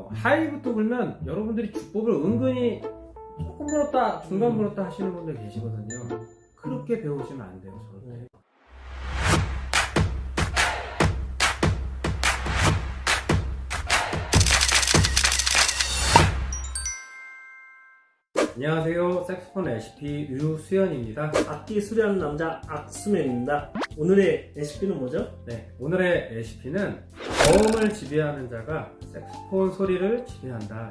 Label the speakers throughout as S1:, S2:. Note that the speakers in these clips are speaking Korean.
S1: 하이부터 불면 여러분들이 주법을 은근히 조금 불었다 중간 불었다 하시는 분들 계시거든요. 그렇게 배우시면 안 돼요. 절대. 안녕하세요. 색소폰 레시피 류수연입니다.
S2: 악기 수리하는 남자 악수맨입니다. 오늘의 레시피는 뭐죠?
S1: 네, 오늘의 레시피는 저음을 지배하는 자가 색소폰 소리를 지배한다.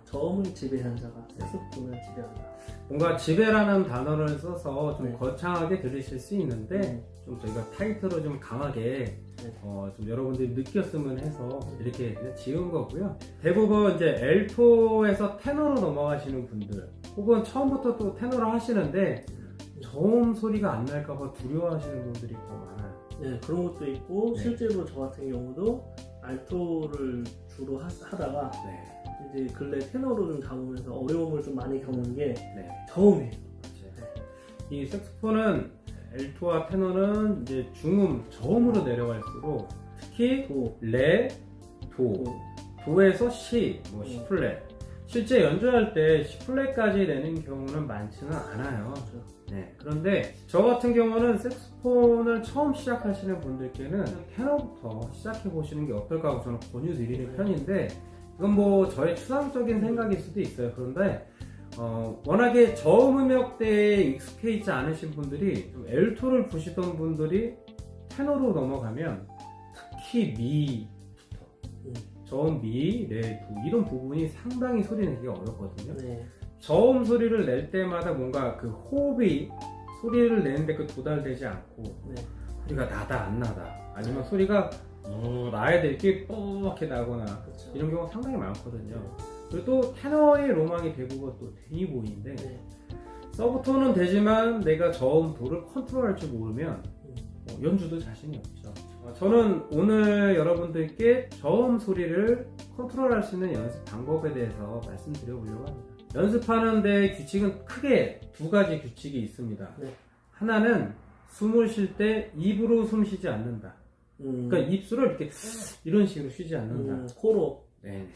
S2: 저음을 지배하는 자가 색소폰을 지배한다.
S1: 뭔가 지배라는 단어를 써서 좀
S2: 네.
S1: 거창하게 들리실 수 있는데 좀 저희가 타이틀로 좀 강하게 좀 여러분들이 느꼈으면 해서 이렇게 그냥 지은 거고요. 대부분 이제 엘토에서 테너로 넘어가시는 분들 혹은 처음부터 또 테너를 하시는데 저음 소리가 안 날까봐 두려워하시는 분들이 더 많아요.
S2: 네, 그런 것도 있고
S1: 네.
S2: 실제로 저 같은 경우도 알토를 주로 하다가
S1: 네.
S2: 이제 근래 테너로 좀 잡으면서 어려움을 좀 많이 겪는 게
S1: 네.
S2: 저음이에요.
S1: 이 색소폰은 엘토와 테너는 이제 중음, 저음으로 내려갈수록 특히
S2: 도,
S1: 레, 도, 도에서 시, 뭐 시플랫. 실제 연주할 때 시플랫까지 내는 경우는 많지는 않아요. 네. 그런데 저 같은 경우는 색소폰을 처음 시작하시는 분들께는 테너부터 시작해 보시는 게 어떨까 하고 저는 권유드리는 편인데 이건 뭐 저의 추상적인 생각일 수도 있어요. 그런데 워낙에 저음 음역대에 익숙해 있지 않으신 분들이 좀 엘토를 부시던 분들이 테너로 넘어가면 특히 미부터 저음 미, 레, 도 이런 부분이 상당히 소리 내기가 어렵거든요.
S2: 네. 저음
S1: 저음 소리를 낼 때마다 뭔가 그 호흡이 소리를 내는데 그 도달되지 않고
S2: 네.
S1: 소리가 나다 안 나다 아니면 소리가 나야 될 게 뻑하게 나거나
S2: 그렇죠.
S1: 이런 경우가 상당히 많거든요. 그리고 또 테너의 로망이 대부분 또 데니보이인데
S2: 네.
S1: 서브톤은 되지만 내가 저음 도를 컨트롤할 줄 모르면 연주도 자신이 없죠. 저는 오늘 여러분들께 저음 소리를 컨트롤할 수 있는 연습 방법에 대해서 말씀드려보려고 합니다. 연습하는데 규칙은 크게 두 가지 규칙이 있습니다.
S2: 네.
S1: 하나는 숨을 쉴 때 입으로 숨 쉬지 않는다. 그러니까 입술을 이렇게 이런 식으로 쉬지 않는다.
S2: 코로
S1: 네.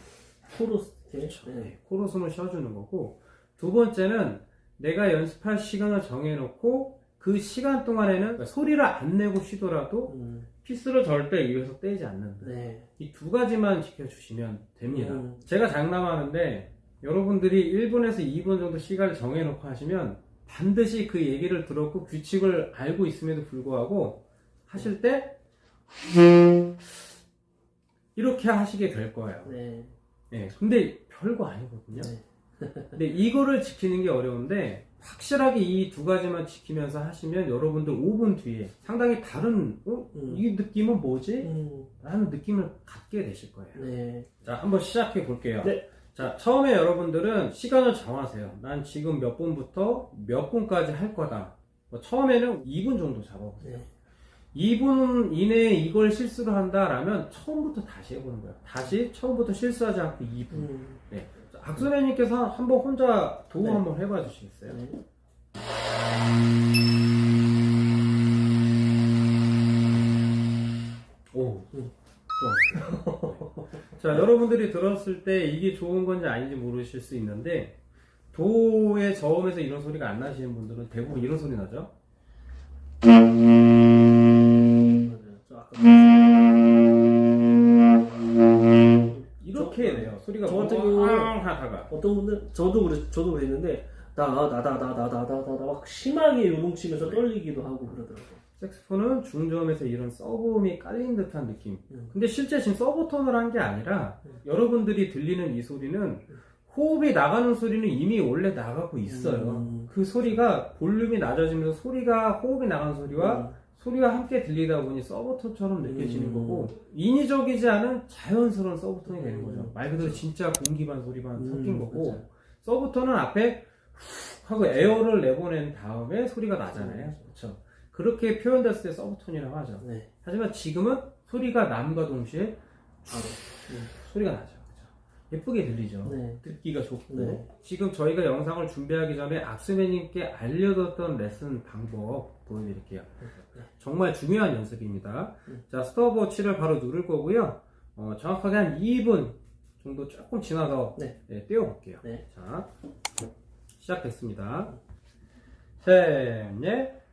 S2: 코로 이렇게.
S1: 그렇죠. 네. 코로 숨을 쉬어주는 거고, 두 번째는 내가 연습할 시간을 정해놓고 그 시간 동안에는 그러니까 소리를 안 내고 쉬더라도 피스를 절대 입에서 떼지 않는다.
S2: 네.
S1: 이 두 가지만 지켜주시면 됩니다. 제가 장담하는데 여러분들이 1분에서 2분 정도 시간을 정해놓고 하시면 반드시 그 얘기를 들었고 규칙을 알고 있음에도 불구하고 하실 때 이렇게 하시게 될 거예요.
S2: 네.
S1: 네, 근데 별거 아니거든요.
S2: 네.
S1: 근데 이거를 지키는 게 어려운데 확실하게 이 두 가지만 지키면서 하시면 여러분들 5분 뒤에 상당히 다른 이 느낌은 뭐지? 라는 느낌을 갖게 되실 거예요.
S2: 네.
S1: 자, 한번 시작해 볼게요.
S2: 네.
S1: 자, 처음에 여러분들은 시간을 정하세요. 난 지금 몇 분부터 몇 분까지 할 거다. 처음에는 2분 정도 잡아보세요.
S2: 네.
S1: 2분 이내에 이걸 실수를 한다라면 처음부터 다시 해보는 거예요. 다시 처음부터 실수하지 않고 2분. 네. 악수맨님께서 한번 혼자 도움
S2: 네.
S1: 한번 해봐 주시겠어요?
S2: 네.
S1: 오, 좋았어요. 자, 여러분들이 들었을 때 이게 좋은 건지 아닌지 모르실 수 있는데 도의 저음에서 이런 소리가 안 나시는 분들은 대부분 이런 소리 나죠?
S2: 맞아요. 저 아까
S1: 이렇게 내요. 소리가
S2: 저 같은 경우는
S1: 하다가
S2: 어떤 분들 저도 그랬는데 나다다다다다다다 막 심하게 요동치면서 떨리기도 하고 그러더라고요.
S1: 색소폰은 중저음에서 이런 서브음이 깔린 듯한 느낌. 근데 실제 지금 서브톤을 한 게 아니라 여러분들이 들리는 이 소리는 호흡이 나가는 소리는 이미 원래 나가고 있어요. 그 소리가 볼륨이 낮아지면서 호흡이 나가는 소리와 소리와 함께 들리다 보니 서브톤처럼 느껴지는 거고 인위적이지 않은 자연스러운 서브톤이 되는 거죠. 말 그대로 진짜 공기반 소리반 섞인 거고
S2: 맞아요.
S1: 서브톤은 앞에 훅 하고 에어를 내보낸 다음에 소리가 나잖아요. 그렇죠. 그렇게 표현됐을 때 서브톤이라고 하죠.
S2: 네.
S1: 하지만 지금은 소리가 남과 동시에
S2: 바로.
S1: 소리가 나죠. 그렇죠? 예쁘게 들리죠.
S2: 네.
S1: 듣기가 좋고
S2: 네.
S1: 지금 저희가 영상을 준비하기 전에 악수맨님께 알려줬던 레슨 방법 보여드릴게요. 정말 중요한 연습입니다. 자, 스톱워치를 바로 누를 거고요. 정확하게 한 2분 정도 조금 지나서
S2: 네.
S1: 띄워볼게요.
S2: 네.
S1: 자, 시작됐습니다. 셋, 넷.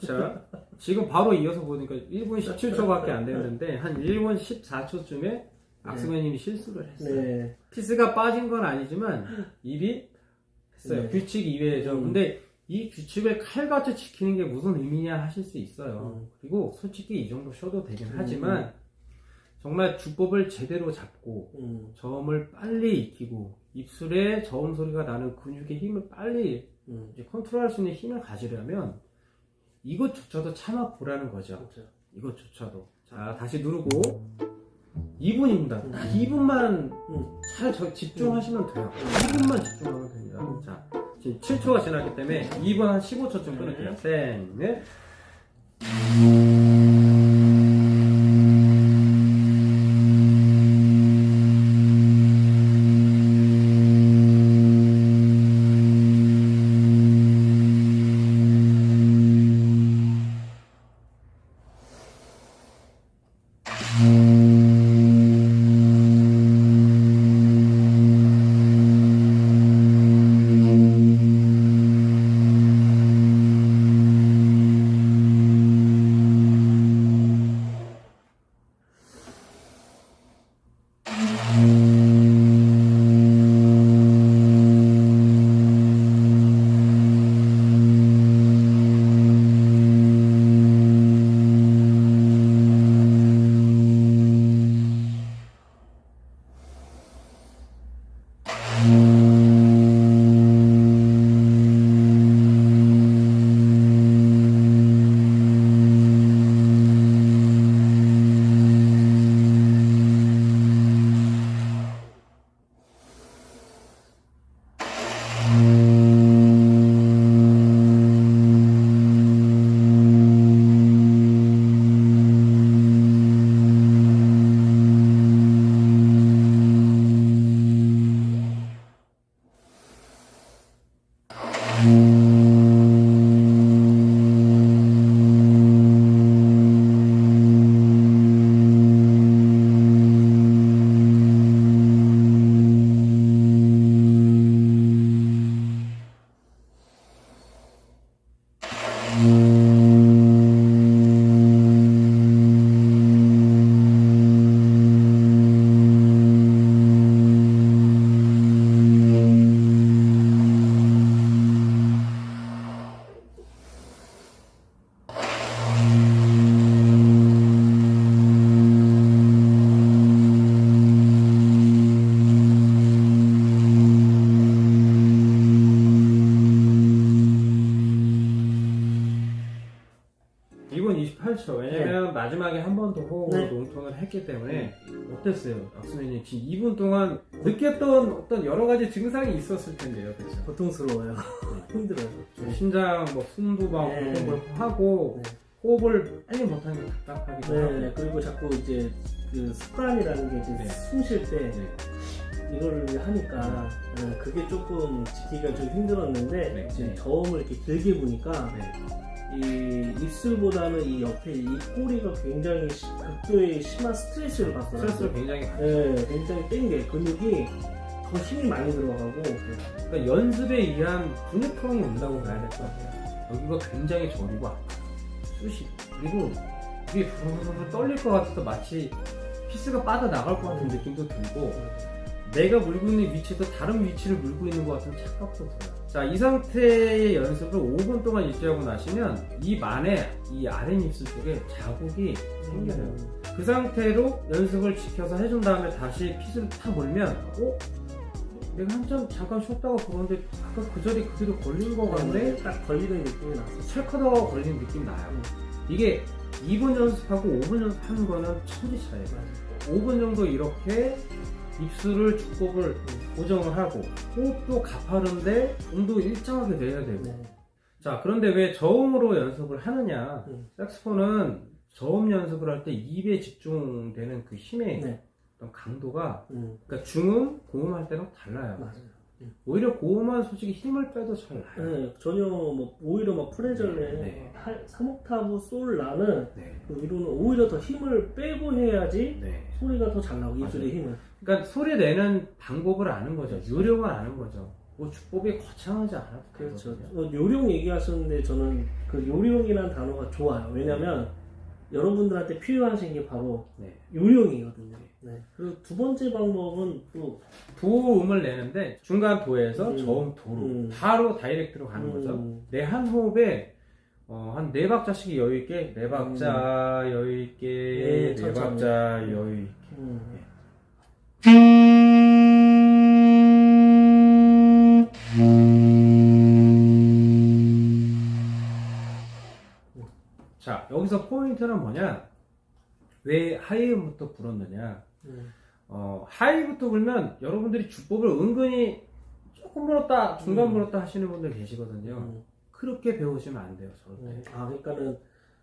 S1: 자, 지금 바로 이어서 보니까 1분 17초밖에 안 됐는데 한 1분 14초쯤에 악수맨님이 실수를 했어요.
S2: 네.
S1: 피스가 빠진 건 아니지만 입이 했어요.
S2: 네.
S1: 규칙 이외죠. 근데 이 규칙을 칼같이 지키는 게 무슨 의미냐 하실 수 있어요. 그리고 솔직히 이 정도 쉬어도 되긴 하지만 정말 주법을 제대로 잡고 저음을 빨리 익히고 입술에 저음 소리가 나는 근육의 힘을 빨리 이제 컨트롤할 수 있는 힘을 가지려면 이것조차도 참아보라는 거죠.
S2: 그렇죠.
S1: 이것조차도. 자, 다시 누르고 2분입니다. 딱 2분만 잘 집중하시면 돼요. 2분만 집중하면 됩니다. 자, 지금 7초가 지났기 때문에 2분 한 15초쯤 끊을게요. 셋, 넷. 왜냐면 마지막에 한 번 더 호흡으로 농톤을 했기 때문에 어땠어요? 악수맨님 지금 2분 동안 느꼈던 어떤 여러 가지 증상이 있었을 텐데요, 그렇죠?
S2: 고통스러워요. 힘들어요.
S1: 심장, 뭐 숨도 막 호흡을 하고 호흡을 빨리 못하는 게 답답하기도 하고.
S2: 그리고 자꾸 이제 그 습관이라는 게 이제 숨 쉴 때 이걸 하니까 그게 조금 지키기가 좀 힘들었는데 지금 저음을 이렇게 길게 보니까 이 입술보다는 이 옆에 입꼬리가 굉장히 극도의 심한 스트레스를 받더라고요.
S1: 스트레스를 굉장히 받죠.
S2: 네, 굉장히 땡겨. 근육이 더 힘이 많이 들어가고.
S1: 그러니까 연습에 의한 근육통이 온다고 봐야 될 것 같아요. 여기가 굉장히 저리고 아파. 쑤시. 그리고 이게 부르르 떨릴 것 같아서 마치 피스가 빠져나갈 것 같은 느낌도 들고 내가 물고 있는 위치에서 다른 위치를 물고 있는 것 같은 착각도 들어요. 자, 이 상태의 연습을 5분 동안 유지하고 나시면 입 안에 이 아랫입술 쪽에 자국이 생겨요. 그 상태로 연습을 지켜서 해준 다음에 다시 핏을 탁 물면 내가 한참 잠깐 쉬었다가 그런데 아까 그 자리에 그대로 걸린 거 같네?
S2: 딱 걸리는 느낌이 나서
S1: 찰커다가 걸리는 느낌 나요. 이게 2분 연습하고 5분 연습하는 거는 천지 차이에요. 5분 정도 이렇게 입술을 주법을 고정을 하고 호흡도 가파른데 음도 일정하게 내야 되고. 자, 그런데 왜 저음으로 연습을 하느냐? 색소폰은 저음 연습을 할 때 입에 집중되는 그 힘의 어떤 강도가 그러니까 중음, 고음 할 때랑 달라요.
S2: 맞아요.
S1: 오히려 고음은 솔직히 힘을 빼도 잘 나요.
S2: 네, 전혀 오히려 프레절레 3옥타브 솔 라는 그 위로는 오히려 더 힘을 빼고 해야지 소리가 더 잘 나고 입술의 힘을.
S1: 그러니까 소리 내는 방법을 아는 거죠. 요령을 아는 거죠. 뭐 주법이 거창하지 않아도
S2: 그렇죠.
S1: 되거든요.
S2: 요령 얘기하셨는데 저는 그 요령이라는 단어가 좋아요. 왜냐면 여러분들한테 필요하신 게 바로 요령이거든요. 그리고 두 번째 방법은 또
S1: 도음을 내는데 중간 도에서 저음 도로 바로 다이렉트로 가는 거죠. 내 한 호흡에 한 4박자씩 여유있게 4박자 여유있게 4박자 여유있게 자, 여기서 포인트는 뭐냐? 왜 하이음부터 불었느냐? 하이부터 불면 여러분들이 주법을 은근히 조금 불었다, 중간 불었다 하시는 분들 계시거든요. 그렇게 배우시면 안 돼요, 절대.
S2: 그러니까는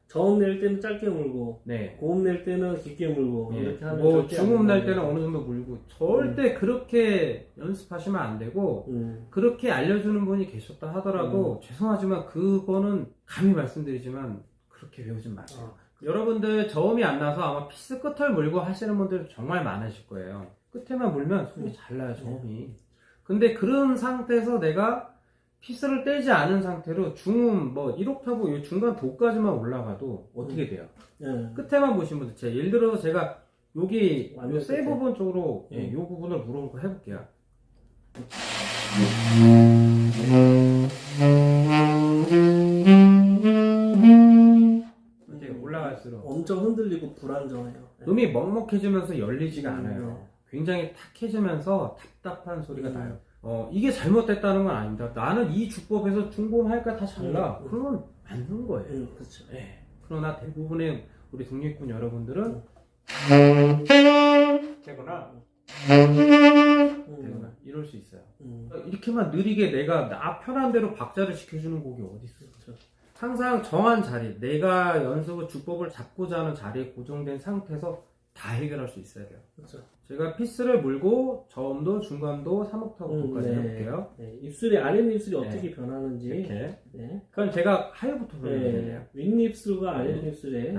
S2: 저음 낼 때는 짧게 물고, 고음 낼 때는 깊게 물고, 이렇게 하면
S1: 뭐 중음 낼 때는 어느 정도 물고, 절대 그렇게 연습하시면 안 되고, 그렇게 알려주는 분이 계셨다 하더라도, 죄송하지만 그거는 감히 말씀드리지만, 그렇게 배우진 마세요. 여러분들 저음이 안 나서 아마 피스 끝을 물고 하시는 분들 정말 많으실 거예요. 끝에만 물면 소리 잘 나요, 저음이. 근데 그런 상태에서 내가 피스를 떼지 않은 상태로 중음, 1옥타브 요 중간 도까지만 올라가도 어떻게 돼요? 끝에만 보신 분들, 예를 들어서 제가 여기 요 세 부분 쪽으로 요 부분을 물어보고 해볼게요. 올라갈수록
S2: 엄청 흔들리고 불안정해요.
S1: 음이 먹먹해지면서 열리지가 않아요. 굉장히 탁해지면서 답답한 소리가 나요. 이게 잘못됐다는 건 아닙니다. 나는 이 주법에서 중고음 할까 다 잘나. 그러면 맞는 거예요.
S2: 그렇죠.
S1: 그러나 대부분의 우리 독립군 여러분들은 되거나 이럴 수 있어요. 이렇게만 느리게 내가 나 편한 대로 박자를 시켜주는 곡이 어디 있어요? 항상 정한 자리, 내가 연습을 주법을 잡고자 하는 자리에 고정된 상태에서 다 해결할 수 있어야 돼요.
S2: 그렇죠.
S1: 제가 피스를 물고 저음도, 중간도, 3옥타브까지 해볼게요.
S2: 입술의 아랫입술이 어떻게 변하는지.
S1: 이렇게. 그럼 제가 하이부터 불러주면 돼요.
S2: 윗입술과 아랫입술에.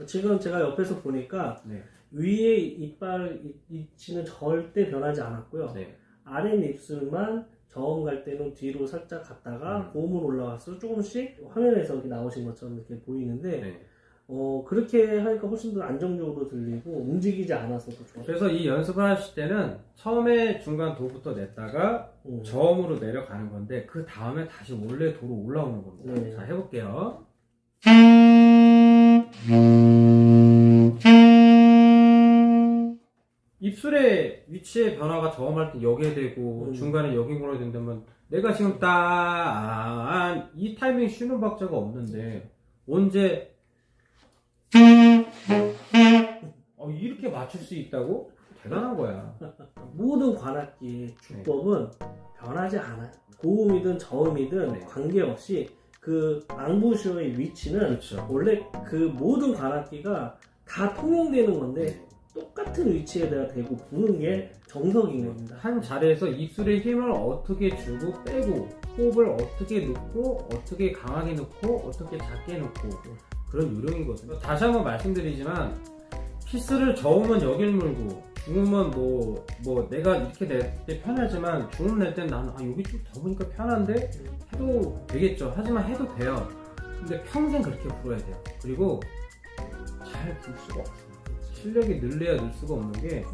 S2: 지금 제가 옆에서 보니까 위에 이빨 위치는 절대 변하지 않았고요. 아랫입술만 저음 갈 때는 뒤로 살짝 갔다가 고음으로 올라가서 조금씩 화면에서 이렇게 나오신 것처럼 이렇게 보이는데 그렇게 하니까 훨씬 더 안정적으로 들리고 움직이지 않아서도 좋아요.
S1: 그래서 이 연습을 하실 때는 처음에 중간 도부터 냈다가 저음으로 내려가는 건데 그 다음에 다시 원래 도로 올라오는 겁니다. 자, 해볼게요. 입술의 위치의 변화가 저음할 때 여기에 되고 중간에 여기 걸어야 된다면 내가 지금 딱 이 타이밍 쉬는 박자가 없는데 언제 이렇게 맞출 수 있다고? 대단한 거야.
S2: 모든 관악기의 주법은 변하지 않아요. 고음이든 저음이든 관계없이 그 앙부쇼의 위치는
S1: 그렇죠.
S2: 원래 그 모든 관악기가 다 통용되는 건데 똑같은 위치에다가 대고 부는 게 정석인 겁니다.
S1: 한 자리에서 입술의 힘을 어떻게 주고 빼고 호흡을 어떻게 넣고 어떻게 강하게 넣고 어떻게 작게 넣고 그런 요령이거든요. 다시 한번 말씀드리지만 피스를 저으면 여길 물고 중으면 뭐 내가 이렇게 낼 때 편하지만 중음 낼 땐 나는 여기 좀 더 보니까 편한데 해도 되겠죠. 하지만 해도 돼요. 근데 평생 그렇게 불어야 돼요. 그리고 잘 불 수가 없어요. 실력이 늘려야 늘 수가 없는 게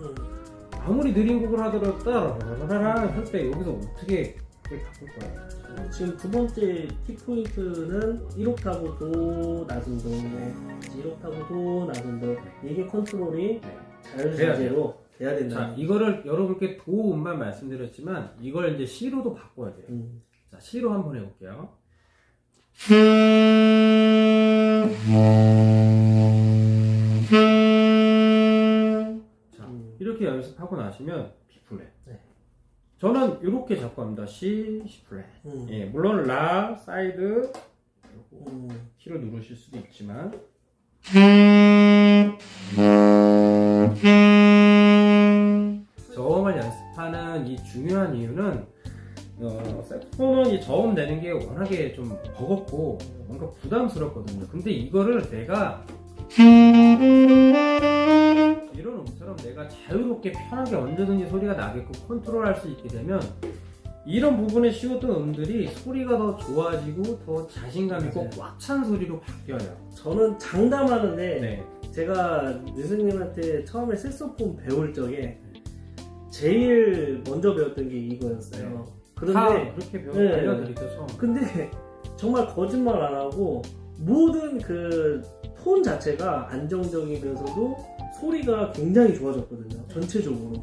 S1: 아무리 느린 곡을 하더라도 따라라라라 할 때 여기서 어떻게 그걸 바꿀 거예요?
S2: 지금 두 번째 키포인트는 1옥타브 도 낮은 도, 1옥타브 도 낮은 도, 이게 컨트롤이 자연스레로 돼야 된다.
S1: 자, 이거를 여러분께 도음만 말씀드렸지만 이걸 이제 C로도 바꿔야 돼요. 자, C로 한번 해볼게요. 자, 이렇게 연습하고 나시면 B 플랫. 저는 이렇게 잡고 합니다. C, C 플랫. 예, 물론 라, 사이드, C로 누르실 수도 있지만 저음을 연습하는 이 중요한 이유는 색소폰은 이 저음 내는 게 워낙에 좀 버겁고 뭔가 부담스럽거든요. 근데 이거를 내가 이런 음처럼 내가 자유롭게 편하게 언제든지 소리가 나게끔 컨트롤할 수 있게 되면 이런 부분에 씌웠던 음들이 소리가 더 좋아지고 더 자신감 있고 꽉 찬 소리로 바뀌어요.
S2: 저는 장담하는데
S1: 네.
S2: 제가 류승님한테 처음에 색소폰 배울 적에 제일 먼저 배웠던 게 이거였어요.
S1: 네.
S2: 그런데
S1: 그렇게
S2: 네.
S1: 알려드리죠. 처음.
S2: 근데 정말 거짓말 안 하고 모든 그 톤 자체가 안정적이면서도 소리가 굉장히 좋아졌거든요. 전체적으로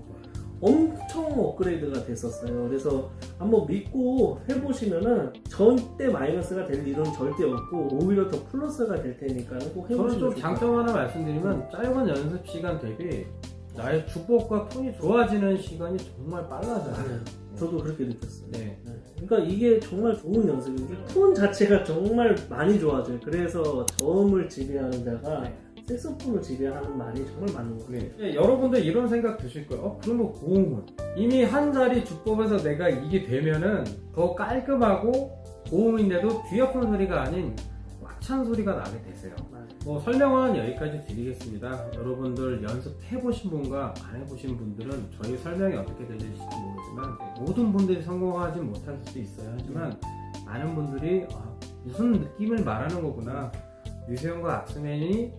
S2: 엄청 업그레이드가 됐었어요. 그래서 한번 믿고 해보시면은 절대 마이너스가 될 일은 절대 없고 오히려 더 플러스가 될 테니까 꼭
S1: 저는
S2: 해보시면
S1: 좀
S2: 좋을
S1: 장점 하나 말씀드리면 짧은 연습 시간 대비 나의 주법과 톤이 좋아지는 시간이 정말 빨라져요.
S2: 저도 그렇게 느꼈어요.
S1: 네.
S2: 그러니까 이게 정말 좋은 연습인 게 톤 자체가 정말 많이 좋아져요. 그래서 저음을 지배하는 자가 색소폰을 지배하는 말이 정말 맞는 거예요.
S1: 네, 여러분들 이런 생각 드실 거예요. 그러면 고음은 이미 한 자리 주법에서 내가 이게 되면은 더 깔끔하고 고음인데도 귀아픈 소리가 아닌 꽉 찬 소리가 나게 되세요. 뭐 설명은 여기까지 드리겠습니다. 여러분들 연습해보신 분과 안 해보신 분들은 저희 설명이 어떻게 들릴지 모르지만 모든 분들이 성공하지 못할 수도 있어요. 하지만 많은 분들이 무슨 느낌을 말하는 거구나, 류세형과 악스맨이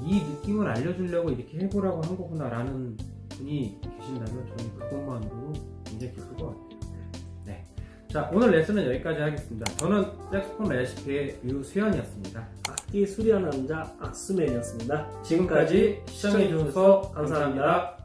S1: 이 느낌을 알려주려고 이렇게 해보라고 한 거구나 라는 분이 계신다면 저는 그것만으로 굉장히 기쁠 것 같아요. 네. 자, 오늘 레슨은 여기까지 하겠습니다. 저는 색소폰 레시피의 류수현이었습니다.
S2: 악기 수리하는 남자 악스맨이었습니다.
S1: 지금까지 시청해주셔서 감사합니다.